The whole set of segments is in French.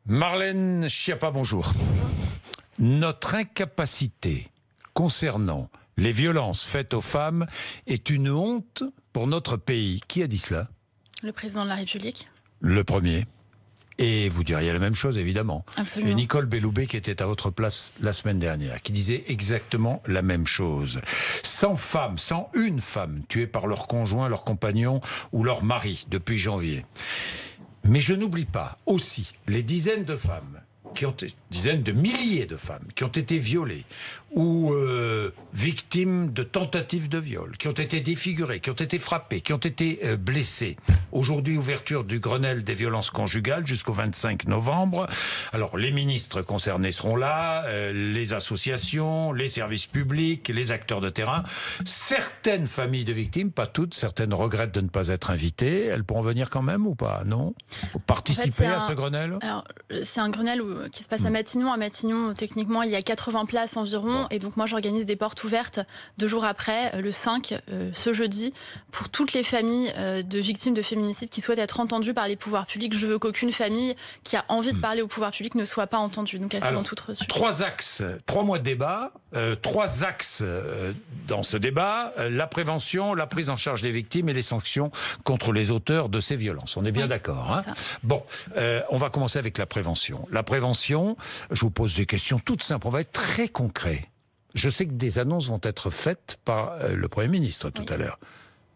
Marlène Schiappa, bonjour. Notre incapacité concernant les violences faites aux femmes est une honte pour notre pays. Qui a dit cela ? Le président de la République. Le premier. Et vous diriez la même chose, évidemment. Absolument. Et Nicole Belloubet, qui était à votre place la semaine dernière, qui disait exactement la même chose. 100 femmes, 101 femmes tuées par leur conjoint, leur compagnon ou leur mari depuis janvier. Mais je n'oublie pas aussi les dizaines de femmes, dizaines de milliers de femmes qui ont été violées ou victimes de tentatives de viol, qui ont été défigurées, qui ont été frappées, qui ont été blessées. Aujourd'hui, ouverture du Grenelle des violences conjugales jusqu'au 25 novembre. Alors, les ministres concernés seront là, les associations, les services publics, les acteurs de terrain. Certaines familles de victimes, pas toutes, certaines regrettent de ne pas être invitées. Elles pourront venir quand même ou pas, non ? Participer à ce Grenelle ? Alors, c'est un Grenelle qui se passe à Matignon. À Matignon, techniquement, il y a 80 places environ. Et donc moi j'organise des portes ouvertes 2 jours après, le 5, ce jeudi, pour toutes les familles de victimes de féminicide qui souhaitent être entendues par les pouvoirs publics. Je veux qu'aucune famille qui a envie de parler au pouvoir public ne soit pas entendue. Donc elles seront toutes reçues. 3 axes, 3 mois de débat, 3 axes dans ce débat, la prévention, la prise en charge des victimes et les sanctions contre les auteurs de ces violences. On est bien d'accord, hein ? Bon, on va commencer avec la prévention. La prévention, je vous pose des questions toutes simples, on va être très concret. Je sais que des annonces vont être faites par le Premier ministre tout à l'heure.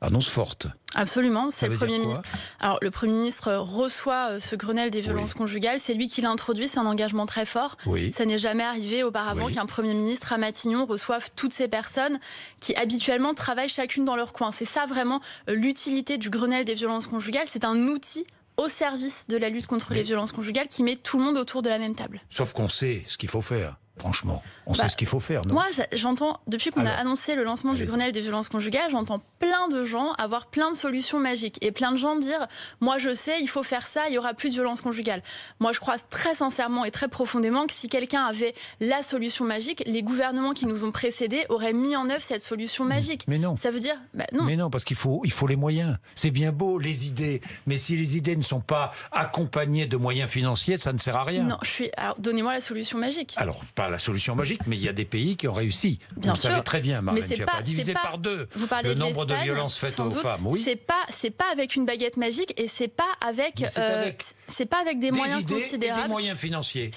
Annonce forte. Absolument, c'est le Premier ministre. Alors, le Premier ministre reçoit ce Grenelle des violences conjugales. C'est lui qui l'a introduit, c'est un engagement très fort. Ça n'est jamais arrivé auparavant qu'un Premier ministre à Matignon reçoive toutes ces personnes qui habituellement travaillent chacune dans leur coin. C'est ça vraiment l'utilité du Grenelle des violences conjugales. C'est un outil au service de la lutte contre les violences conjugales qui met tout le monde autour de la même table. Sauf qu'on sait ce qu'il faut faire. Franchement, on sait ce qu'il faut faire, non ? Moi, j'entends, depuis qu'on a annoncé le lancement du Grenelle des violences conjugales, j'entends plein de gens avoir plein de solutions magiques. Et plein de gens dire, moi je sais, il faut faire ça, il y aura plus de violences conjugales. Moi, je crois très sincèrement et très profondément que si quelqu'un avait la solution magique, les gouvernements qui nous ont précédés auraient mis en œuvre cette solution magique. Mais non. Ça veut dire, non. Mais non, parce qu'il faut les moyens. C'est bien beau, les idées. Mais si les idées ne sont pas accompagnées de moyens financiers, ça ne sert à rien. Non, alors, donnez-moi la solution magique. Alors, pas la solution magique, mais il y a des pays qui ont réussi. Bien sûr. Vous le savez très bien, Marlène Schiappa. Divisé par 2 le nombre de violences faites aux femmes. Oui. C'est pas avec une baguette magique et c'est pas avec des moyens considérables. Et des moyens financiers.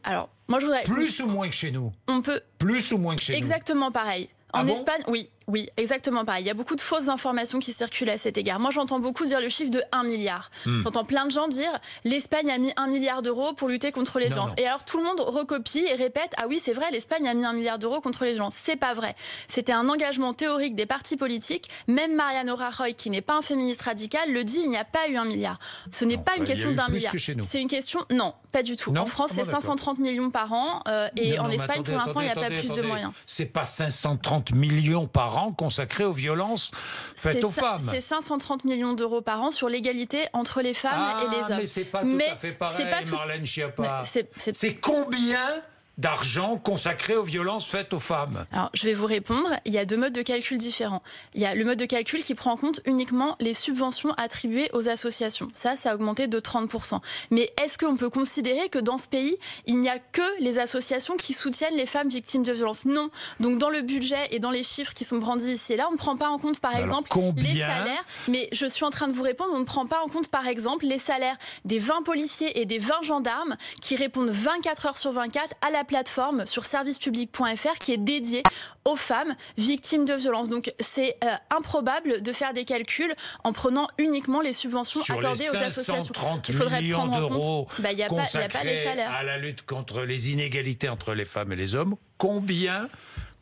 Alors, moi je voudrais plus ou moins que chez nous. On peut plus ou moins que chez exactement nous. Pareil. En Espagne, oui, exactement pareil. Il y a beaucoup de fausses informations qui circulent à cet égard. Moi, j'entends beaucoup dire le chiffre de 1 milliard. J'entends plein de gens dire l'Espagne a mis 1 milliard d'euros pour lutter contre les violences. Et alors, tout le monde recopie et répète ah oui, c'est vrai, l'Espagne a mis 1 milliard d'euros contre les violences. C'est pas vrai. C'était un engagement théorique des partis politiques. Même Mariano Rajoy, qui n'est pas un féministe radical, le dit il n'y a pas eu 1 milliard. Ce n'est pas une question d'1 milliard. C'est une question. Non, pas du tout. En France, c'est 530 millions par an. Et en Espagne, pour l'instant, il n'y a pas plus de moyens. C'est pas 530 millions par an consacrés aux violences faites aux femmes. C'est 530 millions d'euros par an sur l'égalité entre les femmes et les hommes. Mais c'est pas tout à fait pareil, Marlène Schiappa. C'est combien d'argent consacré aux violences faites aux femmes? Alors, je vais vous répondre. Il y a 2 modes de calcul différents. Il y a le mode de calcul qui prend en compte uniquement les subventions attribuées aux associations. Ça a augmenté de 30%. Mais est-ce qu'on peut considérer que dans ce pays, il n'y a que les associations qui soutiennent les femmes victimes de violences? Non. Donc, dans le budget et dans les chiffres qui sont brandis ici et là, on ne prend pas en compte, par exemple, les salaires. Mais je suis en train de vous répondre, on ne prend pas en compte, par exemple, les salaires des 20 policiers et des 20 gendarmes qui répondent 24 heures sur 24 à la plateforme sur servicepublic.fr qui est dédiée aux femmes victimes de violences. Donc c'est improbable de faire des calculs en prenant uniquement les subventions accordées aux associations. Il faudrait prendre en compte. Il n'y a pas les salaires. À la lutte contre les inégalités entre les femmes et les hommes, combien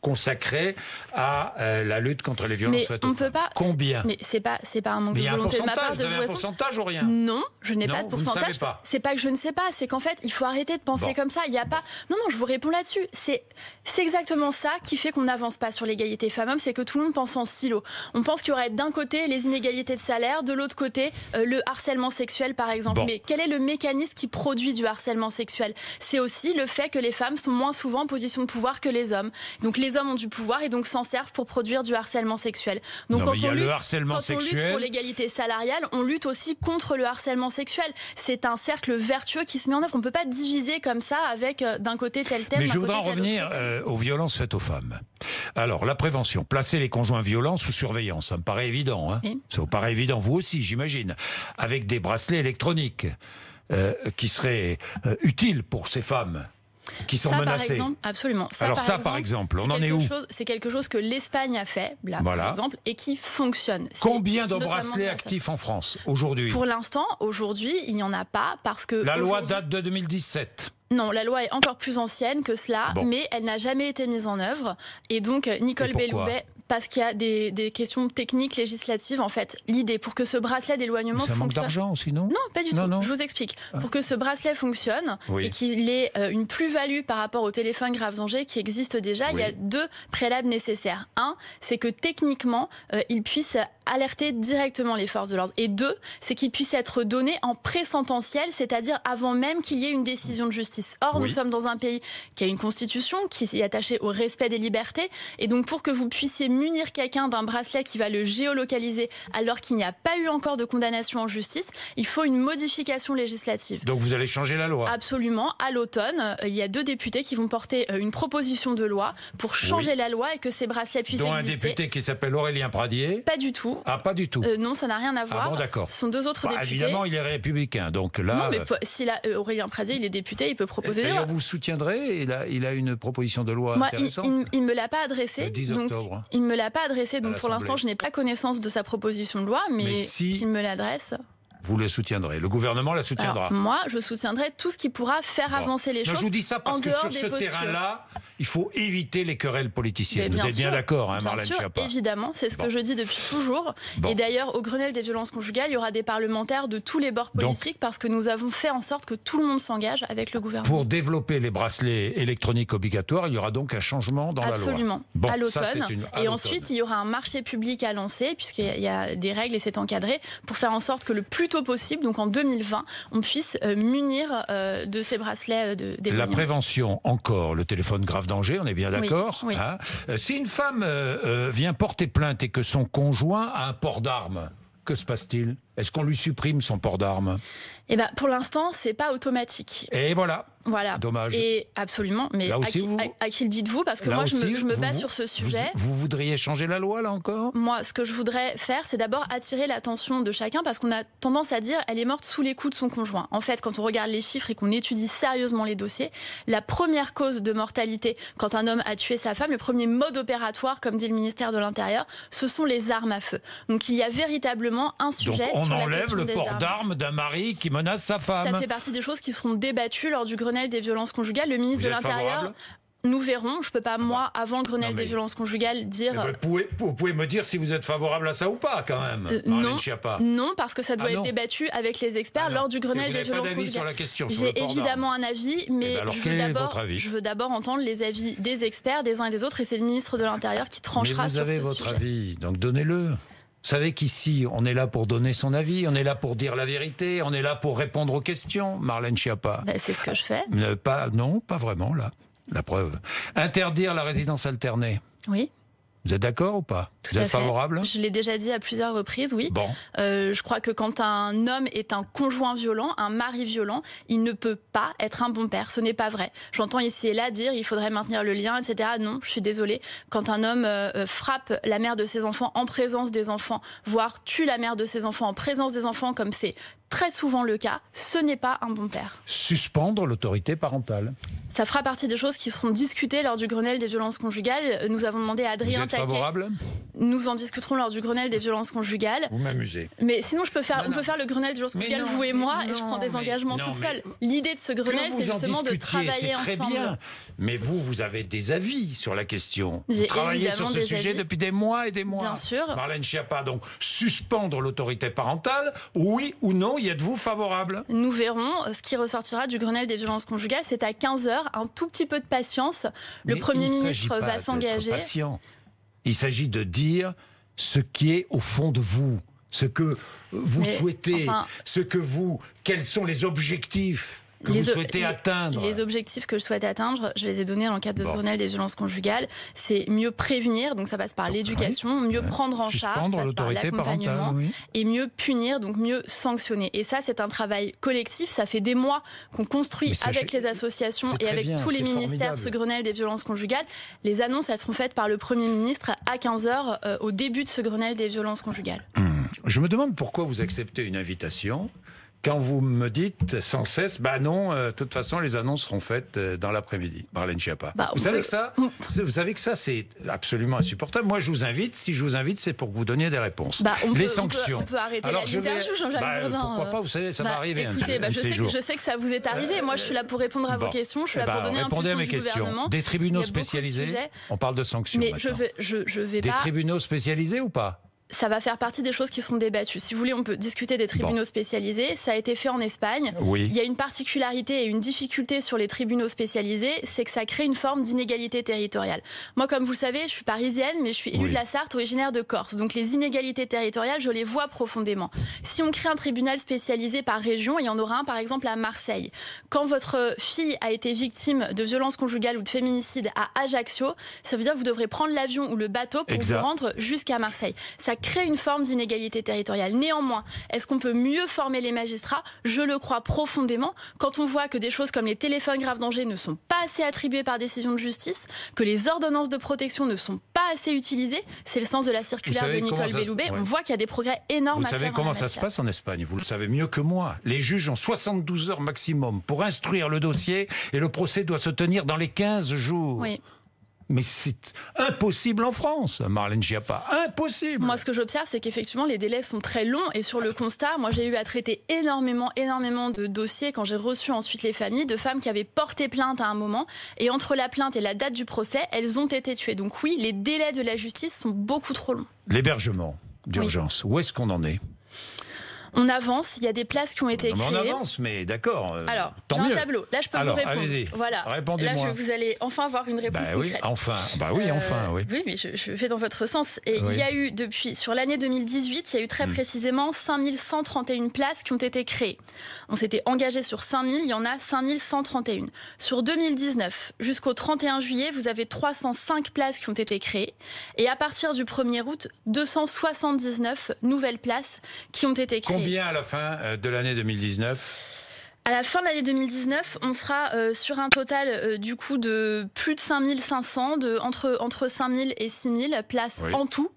consacré à la lutte contre les violences faites aux femmes. Combien? Mais c'est pas un manque de volonté de ma part de vous répondre. Vous avez un pourcentage ou rien? Non, je n'ai pas de pourcentage. Vous ne savez pas. C'est pas que je ne sais pas, c'est qu'en fait, il faut arrêter de penser comme ça. Il y a pas. Non, je vous réponds là-dessus. C'est exactement ça qui fait qu'on n'avance pas sur l'égalité femmes-hommes, c'est que tout le monde pense en silo. On pense qu'il y aurait d'un côté les inégalités de salaire, de l'autre côté le harcèlement sexuel, par exemple. Mais quel est le mécanisme qui produit du harcèlement sexuel? C'est aussi le fait que les femmes sont moins souvent en position de pouvoir que les hommes. Donc les les hommes ont du pouvoir et donc s'en servent pour produire du harcèlement sexuel. Donc non, mais il y a le harcèlement sexuel. On lutte pour l'égalité salariale, on lutte aussi contre le harcèlement sexuel. C'est un cercle vertueux qui se met en œuvre. On ne peut pas diviser comme ça avec d'un côté tel thème. Mais je voudrais en revenir aux violences faites aux femmes. Alors, la prévention, placer les conjoints violents sous surveillance, ça me paraît évident. Hein, oui. Ça vous paraît évident, vous aussi, j'imagine. Avec des bracelets électroniques qui seraient utiles pour ces femmes qui sont menacées. Par exemple, absolument. Par exemple, on en est où? C'est quelque chose que l'Espagne a fait, là, par exemple, et qui fonctionne. Combien de bracelets actifs en France aujourd'hui? Pour l'instant, aujourd'hui, il n'y en a pas parce que... La loi date de 2017. Non, la loi est encore plus ancienne que cela, mais elle n'a jamais été mise en œuvre. Et donc, Nicole Belloubet, parce qu'il y a des questions techniques, législatives, en fait, l'idée pour que ce bracelet d'éloignement fonctionne... Ça manque d'argent aussi, non? Non, pas du tout. Non. Je vous explique. Pour que ce bracelet fonctionne et qu'il ait une plus-value par rapport au téléphone grave danger qui existe déjà, il y a 2 préalables nécessaires. 1, c'est que techniquement, il puisse alerter directement les forces de l'ordre. Et 2, c'est qu'il puisse être donné en pré-sententiel, c'est-à-dire avant même qu'il y ait une décision de justice. Or, nous sommes dans un pays qui a une constitution, qui est attachée au respect des libertés. Et donc, pour que vous puissiez munir quelqu'un d'un bracelet qui va le géolocaliser alors qu'il n'y a pas eu encore de condamnation en justice, il faut une modification législative. Donc, vous allez changer la loi? Absolument. À l'automne, il y a 2 députés qui vont porter une proposition de loi pour changer la loi et que ces bracelets puissent exister. Dont un député qui s'appelle Aurélien Pradier? Pas du tout. Ah, pas du tout. Non, ça n'a rien à voir. Ah bon, d'accord. Ce sont 2 autres députés. Évidemment, il est républicain, donc là... Non, mais si Aurélien Pradier, il est député, il peut proposer des lois. D'ailleurs, vous soutiendrez, il a une proposition de loi intéressante. Il ne me l'a pas adressé. Le 10 octobre. Il ne me l'a pas adressé, donc pour l'instant, je n'ai pas connaissance de sa proposition de loi, mais s'il me l'adresse... Vous le soutiendrez. Le gouvernement la soutiendra. Alors, moi, je soutiendrai tout ce qui pourra faire avancer les choses. Je vous dis ça parce que sur ce terrain-là, il faut éviter les querelles politiciennes. Vous êtes bien d'accord, hein, Marlène Schiappa? Évidemment, c'est ce que je dis depuis toujours. Et d'ailleurs, au Grenelle des violences conjugales, il y aura des parlementaires de tous les bords politiques parce que nous avons fait en sorte que tout le monde s'engage avec le gouvernement. Pour développer les bracelets électroniques obligatoires, il y aura donc un changement dans la loi. Absolument. À l'automne. Et ensuite, il y aura un marché public à lancer, puisqu'il y a des règles et c'est encadré, pour faire en sorte que le plus tôt possible, donc en 2020, on puisse munir de ces bracelets d'éloignement. La prévention, encore, le téléphone grave danger, on est bien d'accord. Oui. Hein, si une femme vient porter plainte et que son conjoint a un port d'arme, que se passe-t-il? Est-ce qu'on lui supprime son port d'arme? Pour l'instant, c'est pas automatique. Et voilà. Voilà. Dommage. Et absolument. Mais à qui le dites-vous? Parce que moi, je me bats sur ce sujet. Vous voudriez changer la loi, là encore? Moi, ce que je voudrais faire, c'est d'abord attirer l'attention de chacun, parce qu'on a tendance à dire elle est morte sous les coups de son conjoint. En fait, quand on regarde les chiffres et qu'on étudie sérieusement les dossiers, la première cause de mortalité quand un homme a tué sa femme, le premier mode opératoire, comme dit le ministère de l'Intérieur, ce sont les armes à feu. Donc il y a véritablement un sujet. Donc on sur la enlève question le des port armes. d'armes d'un mari qui menace sa femme. Ça fait partie des choses qui seront débattues lors du Grenelle des violences conjugales. Le ministre de l'Intérieur, nous verrons. Je ne peux pas, moi, avant le Grenelle des violences conjugales, dire... Vous pouvez me dire si vous êtes favorable à ça ou pas, quand même, Marlène Schiappa. Non, parce que ça doit être débattu avec les experts lors du Grenelle des violences conjugales. Sur la question, j'ai évidemment un avis, mais je veux d'abord entendre les avis des experts, des uns et des autres, et c'est le ministre de l'Intérieur qui tranchera sur ce sujet. Vous avez votre avis, donc donnez-le. Vous savez qu'ici, on est là pour donner son avis, on est là pour dire la vérité, on est là pour répondre aux questions, Marlène Schiappa. C'est ce que je fais. Non, pas vraiment, là. La preuve. Interdire la résidence alternée. Oui. Vous êtes d'accord ou pas? Vous êtes favorable? Je l'ai déjà dit à plusieurs reprises, oui. Bon. Je crois que quand un homme est un conjoint violent, un mari violent, il ne peut pas être un bon père. Ce n'est pas vrai. J'entends ici et là dire il faudrait maintenir le lien, etc. Non, je suis désolée. Quand un homme frappe la mère de ses enfants en présence des enfants, voire tue la mère de ses enfants en présence des enfants, comme c'est très souvent le cas, ce n'est pas un bon père. Suspendre l'autorité parentale. Ça fera partie des choses qui seront discutées lors du Grenelle des violences conjugales. Nous avons demandé à Adrien Taquet. Vous êtes favorable? Nous en discuterons lors du Grenelle des violences conjugales. Vous m'amusez. Mais sinon, on peut faire le Grenelle des violences conjugales, vous et moi, et je prends des engagements toute seule. L'idée de ce Grenelle, c'est justement de travailler ensemble. Très bien. Mais vous avez des avis sur la question. Vous travaillez sur ce sujet depuis des mois et des mois. Bien sûr. Marlène Schiappa, donc suspendre l'autorité parentale, oui ou non, y êtes-vous favorable? Nous verrons. Ce qui ressortira du Grenelle des violences conjugales, c'est à 15h. Un tout petit peu de patience. Le Premier ministre va s'engager. Il s'agit de dire ce qui est au fond de vous, ce que vous souhaitez, quels sont les objectifs que vous souhaitez atteindre. Les objectifs que je souhaite atteindre, je les ai donnés dans le cadre de ce Grenelle des violences conjugales. C'est mieux prévenir, donc ça passe par l'éducation, mieux prendre en charge, ça passe par l'accompagnement, et mieux punir, donc mieux sanctionner. Et ça, c'est un travail collectif. Ça fait des mois qu'on construit avec les associations et avec tous les ministères ce Grenelle des violences conjugales. Les annonces, elles seront faites par le Premier ministre à 15h au début de ce Grenelle des violences conjugales. Je me demande pourquoi vous acceptez une invitation quand vous me dites sans cesse, non, de toute façon, les annonces seront faites dans l'après-midi, Marlène Schiappa. Vous savez que ça, c'est absolument insupportable. Moi, je vous invite. Si je vous invite, c'est pour que vous donniez des réponses. Les sanctions. On peut arrêter l'interview, Jean-Jacques Bourdin. Pourquoi pas, vous savez, ça va arriver. Écoutez, je sais que ça vous est arrivé. Moi, je suis là pour répondre à vos questions. Je suis là pour donner impulsion du gouvernement. Des tribunaux spécialisés. On parle de sanctions. Mais je vais pas. Des tribunaux spécialisés ou pas? Ça va faire partie des choses qui seront débattues. Si vous voulez, on peut discuter des tribunaux spécialisés. Ça a été fait en Espagne. Oui. Il y a une particularité et une difficulté sur les tribunaux spécialisés, c'est que ça crée une forme d'inégalité territoriale. Moi, comme vous le savez, je suis parisienne, mais je suis élue de la Sarthe, originaire de Corse. Donc les inégalités territoriales, je les vois profondément. Si on crée un tribunal spécialisé par région, il y en aura un par exemple à Marseille. Quand votre fille a été victime de violences conjugales ou de féminicide à Ajaccio, ça veut dire que vous devrez prendre l'avion ou le bateau pour vous rendre jusqu'à Marseille. Ça crée une forme d'inégalité territoriale. Néanmoins, est-ce qu'on peut mieux former les magistrats? Je le crois profondément. Quand on voit que des choses comme les téléphones grave danger ne sont pas assez attribuées par décision de justice, que les ordonnances de protection ne sont pas assez utilisées, c'est le sens de la circulaire de Nicole Belloubet, on voit qu'il y a des progrès énormes à faire. Vous savez comment ça se passe en Espagne? Vous le savez mieux que moi. Les juges ont 72 heures maximum pour instruire le dossier et le procès doit se tenir dans les 15 jours. Oui. Mais c'est impossible en France, Marlène Schiappa. Impossible. Moi, ce que j'observe, c'est qu'effectivement, les délais sont très longs. Et sur le constat, moi, j'ai eu à traiter énormément de dossiers quand j'ai reçu ensuite les familles de femmes qui avaient porté plainte à un moment. Et entre la plainte et la date du procès, elles ont été tuées. Donc oui, les délais de la justice sont beaucoup trop longs. L'hébergement d'urgence, où est-ce qu'on en est? On avance, il y a des places qui ont été créées. On avance, mais d'accord. Alors, tant j'ai mieux. un tableau. Là, je peux vous répondre. Allez-y. Voilà. Répondez-moi. Là, vous allez enfin avoir une réponse concrète. Oui, enfin. Oui. Oui, mais je fais dans votre sens. Et il y a eu, sur l'année 2018, il y a eu très précisément 5131 places qui ont été créées. On s'était engagé sur 5000, il y en a 5131. Sur 2019, jusqu'au 31 juillet, vous avez 305 places qui ont été créées. Et à partir du 1er août, 279 nouvelles places qui ont été créées. Combien à la fin de l'année 2019 ? À la fin de l'année 2019, on sera sur un total du coup de plus de 5500, entre 5000 et 6000 places en tout.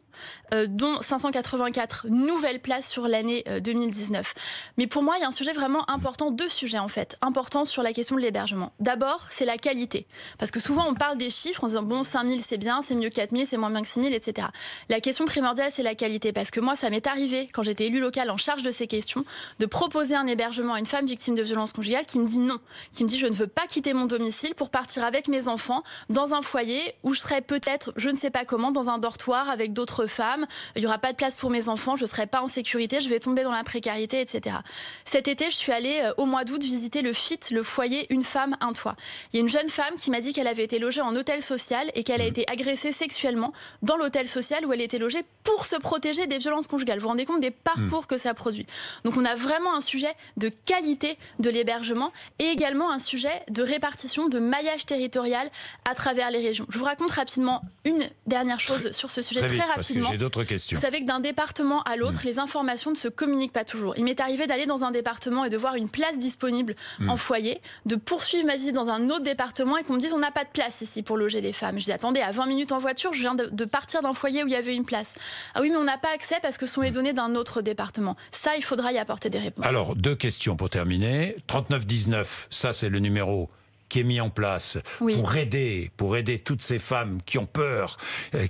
Dont 584 nouvelles places sur l'année 2019. Mais pour moi, il y a un sujet vraiment important, deux sujets en fait, importants sur la question de l'hébergement. D'abord, c'est la qualité. Parce que souvent, on parle des chiffres en disant, bon, 5000, c'est bien, c'est mieux que 4000, c'est moins bien que 6000, etc. La question primordiale, c'est la qualité. Parce que moi, ça m'est arrivé, quand j'étais élue locale en charge de ces questions, de proposer un hébergement à une femme victime de violences conjugales qui me dit non, qui me dit, je ne veux pas quitter mon domicile pour partir avec mes enfants dans un foyer où je serais peut-être, je ne sais pas comment, dans un dortoir avec d'autres femmes. Il n'y aura pas de place pour mes enfants, je ne serai pas en sécurité, je vais tomber dans la précarité, etc. Cet été, je suis allée au mois d'août visiter le FIT, le foyer Une femme, un toit. Il y a une jeune femme qui m'a dit qu'elle avait été logée en hôtel social et qu'elle a été agressée sexuellement dans l'hôtel social où elle était logée pour se protéger des violences conjugales. Vous vous rendez compte des parcours que ça produit. Donc on a vraiment un sujet de qualité de l'hébergement et également un sujet de répartition, de maillage territorial à travers les régions. Je vous raconte rapidement une dernière chose sur ce sujet, très rapidement. J'ai d'autres questions. Vous savez que d'un département à l'autre, les informations ne se communiquent pas toujours. Il m'est arrivé d'aller dans un département et de voir une place disponible en foyer, de poursuivre ma visite dans un autre département et qu'on me dise on n'a pas de place ici pour loger les femmes. Je dis attendez, à 20 minutes en voiture, je viens de partir d'un foyer où il y avait une place. Ah oui, mais on n'a pas accès parce que ce sont les données d'un autre département. Ça, il faudra y apporter des réponses. Alors, deux questions pour terminer. 3919, ça c'est le numéro qui est mis en place pour aider toutes ces femmes qui ont peur,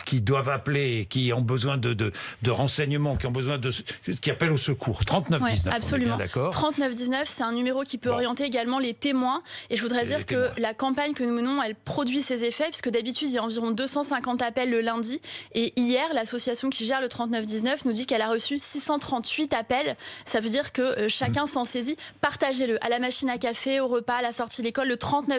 qui doivent appeler, qui ont besoin de renseignements, qui appellent au secours. 3919, absolument. On est bien d'accord. 3919, c'est un numéro qui peut orienter également les témoins. Et je voudrais dire que la campagne que nous menons, elle produit ses effets, puisque d'habitude, il y a environ 250 appels le lundi. Et hier, l'association qui gère le 3919 nous dit qu'elle a reçu 638 appels. Ça veut dire que chacun s'en saisit. Partagez-le. À la machine à café, au repas, à la sortie de l'école, le 3919,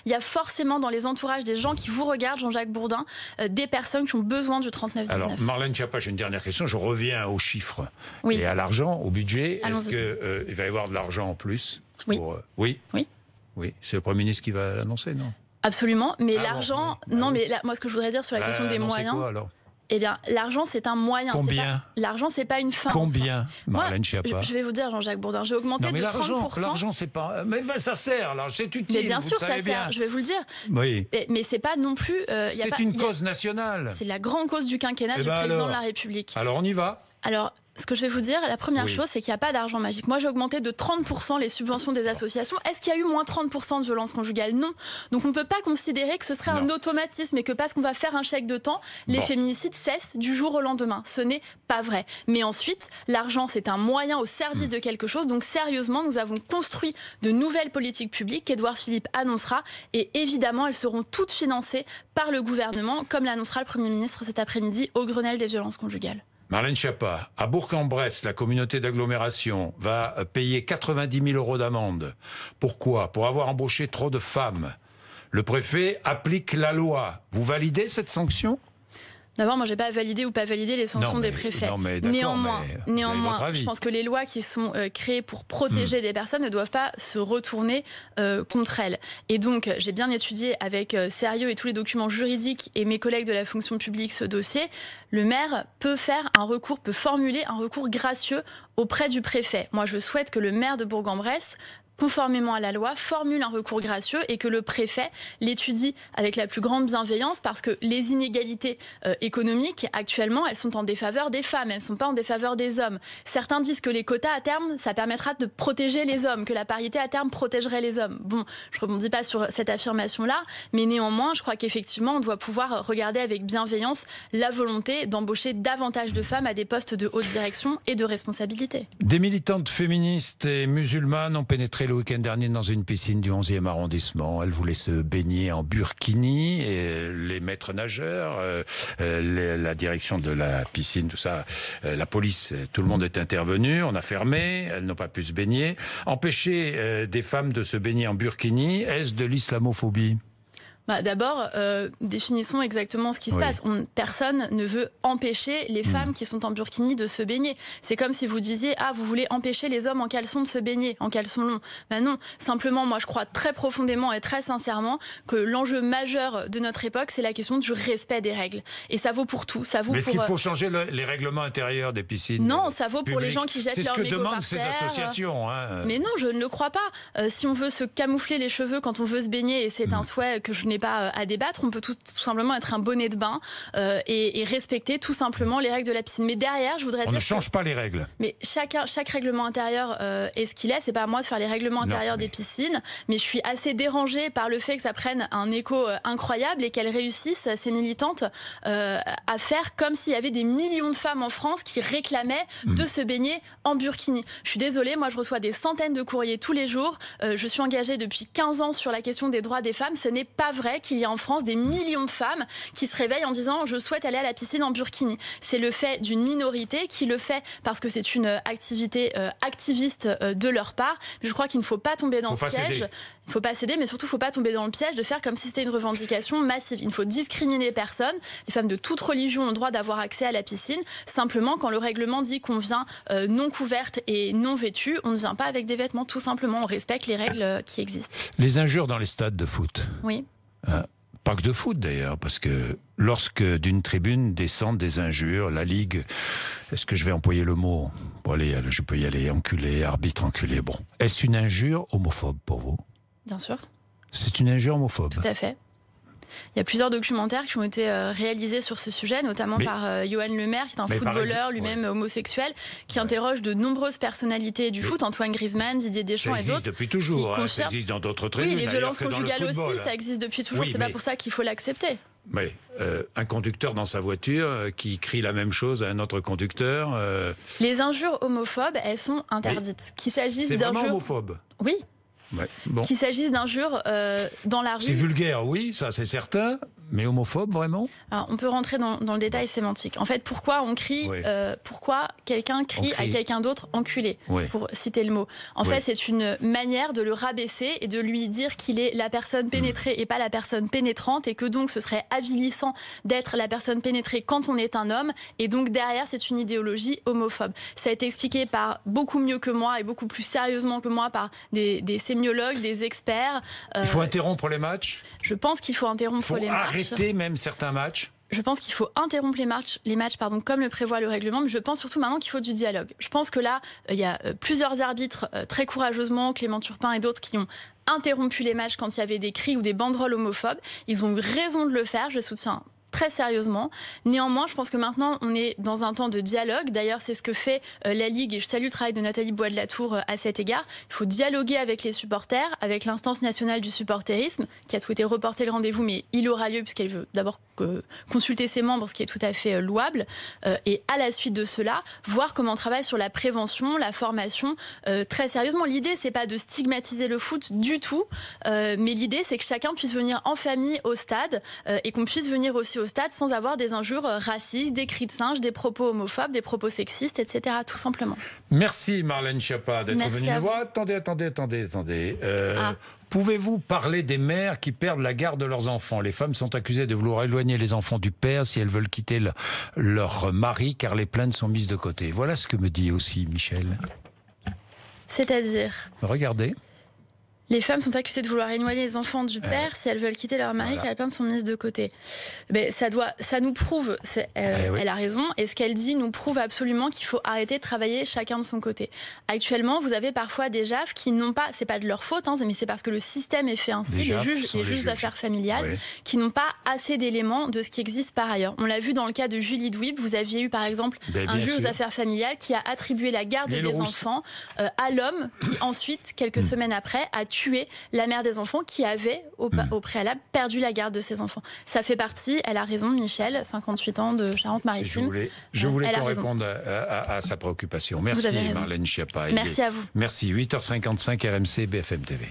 il y a forcément dans les entourages des gens qui vous regardent, Jean-Jacques Bourdin, des personnes qui ont besoin du 3919. Alors, Marlène Schiappa, j'ai une dernière question. Je reviens aux chiffres et à l'argent, au budget. Est-ce qu'il va y avoir de l'argent en plus Oui. Oui. Oui. Oui. C'est le Premier ministre qui va l'annoncer, non? Absolument. Mais l'argent... Bon, oui. Non, mais moi, ce que je voudrais dire sur la question des moyens... Quoi, alors? Eh bien, l'argent, c'est un moyen. Combien? L'argent, c'est pas une fin. Combien, Marlène Schiappa? Je vais vous dire, Jean-Jacques Bourdin, j'ai augmenté de 30%. L'argent, c'est pas... Mais ça sert, là, c'est utile. Mais bien sûr, ça bien. sert, je vais vous le dire. Oui. Mais c'est pas non plus... c'est une cause nationale. C'est la grande cause du quinquennat du président de la République. Alors, on y va. Alors, ce que je vais vous dire, la première chose, c'est qu'il n'y a pas d'argent magique. Moi, j'ai augmenté de 30% les subventions des associations. Est-ce qu'il y a eu moins 30% de violences conjugales? Non. Donc, on ne peut pas considérer que ce serait un automatisme et que parce qu'on va faire un chèque de temps, les féminicides cessent du jour au lendemain. Ce n'est pas vrai. Mais ensuite, l'argent, c'est un moyen au service de quelque chose. Donc, sérieusement, nous avons construit de nouvelles politiques publiques qu'Édouard Philippe annoncera. Et évidemment, elles seront toutes financées par le gouvernement, comme l'annoncera le Premier ministre cet après-midi au Grenelle des violences conjugales. Marlène Schiappa, à Bourg-en-Bresse, la communauté d'agglomération va payer 90 000 € d'amende. Pourquoi? Pour avoir embauché trop de femmes. Le préfet applique la loi. Vous validez cette sanction? D'abord, moi, j'ai pas validé ou pas validé les sanctions des préfets. Néanmoins, je pense que les lois qui sont créées pour protéger les personnes ne doivent pas se retourner contre elles. Et donc, j'ai bien étudié avec sérieux et tous les documents juridiques et mes collègues de la fonction publique ce dossier. Le maire peut formuler un recours gracieux auprès du préfet. Moi, je souhaite que le maire de Bourg-en-Bresse, conformément à la loi, formule un recours gracieux et que le préfet l'étudie avec la plus grande bienveillance parce que les inégalités économiques, actuellement, elles sont en défaveur des femmes, elles ne sont pas en défaveur des hommes. Certains disent que les quotas, à terme, ça permettra de protéger les hommes, que la parité, à terme, protégerait les hommes. Bon, je ne rebondis pas sur cette affirmation-là, mais néanmoins, je crois qu'effectivement, on doit pouvoir regarder avec bienveillance la volonté d'embaucher davantage de femmes à des postes de haute direction et de responsabilité. Des militantes féministes et musulmanes ont pénétré le week-end dernier dans une piscine du 11e arrondissement. Elles voulaient se baigner en burkini et les maîtres nageurs, la direction de la piscine, tout ça, la police, tout le monde est intervenu. On a fermé, elles n'ont pas pu se baigner. Empêcher des femmes de se baigner en burkini, est-ce de l'islamophobie ? D'abord, définissons exactement ce qui se passe. Personne ne veut empêcher les femmes qui sont en burkini de se baigner. C'est comme si vous disiez « Ah, vous voulez empêcher les hommes en caleçon de se baigner, en caleçon long ». Non, simplement, moi je crois très profondément et très sincèrement que l'enjeu majeur de notre époque, c'est la question du respect des règles. Et ça vaut pour tout. Mais est-ce qu'il faut changer les règlements intérieurs des piscines? Non, ça vaut pour les gens qui jettent leurs mégots par terre. C'est ce que demandent ces associations. Mais non, je ne le crois pas. Si on veut se camoufler les cheveux quand on veut se baigner, et c'est un souhait que je n'ai pas à débattre, on peut tout simplement être un bonnet de bain et respecter tout simplement les règles de la piscine. Mais derrière, je voudrais dire... On ne change pas les règles. Mais chaque règlement intérieur est ce qu'il est. C'est pas à moi de faire les règlements intérieurs des piscines, mais je suis assez dérangée par le fait que ça prenne un écho incroyable et qu'elles réussissent, ces militantes, à faire comme s'il y avait des millions de femmes en France qui réclamaient de se baigner en burkini. Je suis désolée, moi je reçois des centaines de courriers tous les jours. Je suis engagée depuis 15 ans sur la question des droits des femmes. Ce n'est pas vrai qu'il y a en France des millions de femmes qui se réveillent en disant « je souhaite aller à la piscine en burkini ». C'est le fait d'une minorité qui le fait parce que c'est une activité activiste de leur part. Mais je crois qu'il ne faut pas tomber dans ce piège. Il ne faut pas céder, mais surtout il ne faut pas tomber dans le piège de faire comme si c'était une revendication massive. Il ne faut discriminer personne. Les femmes de toute religion ont le droit d'avoir accès à la piscine. Simplement, quand le règlement dit qu'on vient non couverte et non vêtue, on ne vient pas avec des vêtements, tout simplement. On respecte les règles qui existent. Les injures dans les stades de foot. Oui. Pas que de foot d'ailleurs, parce que lorsque d'une tribune descendent des injures, la Ligue, est-ce que je vais employer le mot? Bon allez, je peux y aller, enculé, arbitre enculé, bon. Est-ce une injure homophobe pour vous? Bien sûr. C'est une injure homophobe? Tout à fait. Il y a plusieurs documentaires qui ont été réalisés sur ce sujet, notamment par Johan Lemaire, qui est un footballeur, lui-même homosexuel, qui interroge de nombreuses personnalités du foot, Antoine Griezmann, Didier Deschamps et d'autres. Ça existe depuis toujours, ça existe dans d'autres tribunes. Oui, les violences conjugales aussi, ça existe depuis toujours, c'est pas pour ça qu'il faut l'accepter. Mais un conducteur dans sa voiture qui crie la même chose à un autre conducteur... Les injures homophobes, elles sont interdites. Qu'il s'agisse c'est d'injures... vraiment homophobe? Oui. Ouais, bon. Qu'il s'agisse d'injures dans la rue. C'est vulgaire, oui, ça c'est certain, mais homophobe vraiment? Alors, on peut rentrer dans le détail sémantique. En fait, pourquoi on crie, pourquoi quelqu'un crie à quelqu'un d'autre enculé, pour citer le mot. En fait, c'est une manière de le rabaisser et de lui dire qu'il est la personne pénétrée et pas la personne pénétrante, et que donc ce serait avilissant d'être la personne pénétrée quand on est un homme, et donc derrière, c'est une idéologie homophobe. Ça a été expliqué par beaucoup mieux que moi et beaucoup plus sérieusement que moi par des sémiologues, des experts. Il faut interrompre les matchs? Je pense qu'il faut interrompre les matchs. Arrêter même certains matchs? Je pense qu'il faut interrompre les matchs, comme le prévoit le règlement, mais je pense surtout maintenant qu'il faut du dialogue. Je pense que là, il y a plusieurs arbitres très courageusement, Clément Turpin et d'autres, qui ont interrompu les matchs quand il y avait des cris ou des banderoles homophobes. Ils ont eu raison de le faire, je soutiens très sérieusement. Néanmoins, je pense que maintenant, on est dans un temps de dialogue. D'ailleurs, c'est ce que fait la Ligue, et je salue le travail de Nathalie Bois de la Tour à cet égard. Il faut dialoguer avec les supporters, avec l'instance nationale du supporterisme, qui a souhaité reporter le rendez-vous, mais il aura lieu, puisqu'elle veut d'abord consulter ses membres, ce qui est tout à fait louable. Et à la suite de cela, voir comment on travaille sur la prévention, la formation, très sérieusement. L'idée, c'est pas de stigmatiser le foot du tout, mais l'idée, c'est que chacun puisse venir en famille au stade, et qu'on puisse venir aussi au stade sans avoir des injures racistes, des cris de singe, des propos homophobes, des propos sexistes, etc. Tout simplement. Merci Marlène Schiappa d'être venue nous voir. Attendez. Pouvez-vous parler des mères qui perdent la garde de leurs enfants? Les femmes sont accusées de vouloir éloigner les enfants du père si elles veulent quitter leur mari, car les plaintes sont mises de côté. Voilà ce que me dit aussi Michel. C'est-à-dire? Regardez. Les femmes sont accusées de vouloir éloigner les enfants du père si elles veulent quitter leur mari, car les plaintes sont mises de côté. Mais ça nous prouve, elle a raison, et ce qu'elle dit nous prouve absolument qu'il faut arrêter de travailler chacun de son côté. Actuellement, vous avez parfois des JAF qui n'ont pas, c'est pas de leur faute, mais c'est parce que le système est fait ainsi, les juges d'affaires familiales, qui n'ont pas assez d'éléments de ce qui existe par ailleurs. On l'a vu dans le cas de Julie Douib, vous aviez eu par exemple un juge d'affaires familiales qui a attribué la garde des enfants à l'homme qui ensuite, quelques semaines après, a tué la mère des enfants qui avait au préalable perdu la garde de ses enfants. Ça fait partie, elle a raison, Michel, 58 ans de Charente-Maritime. Je voulais qu'on réponde à sa préoccupation. Merci Marlène Schiappa. Merci à vous. Merci, 8h55 RMC BFM TV.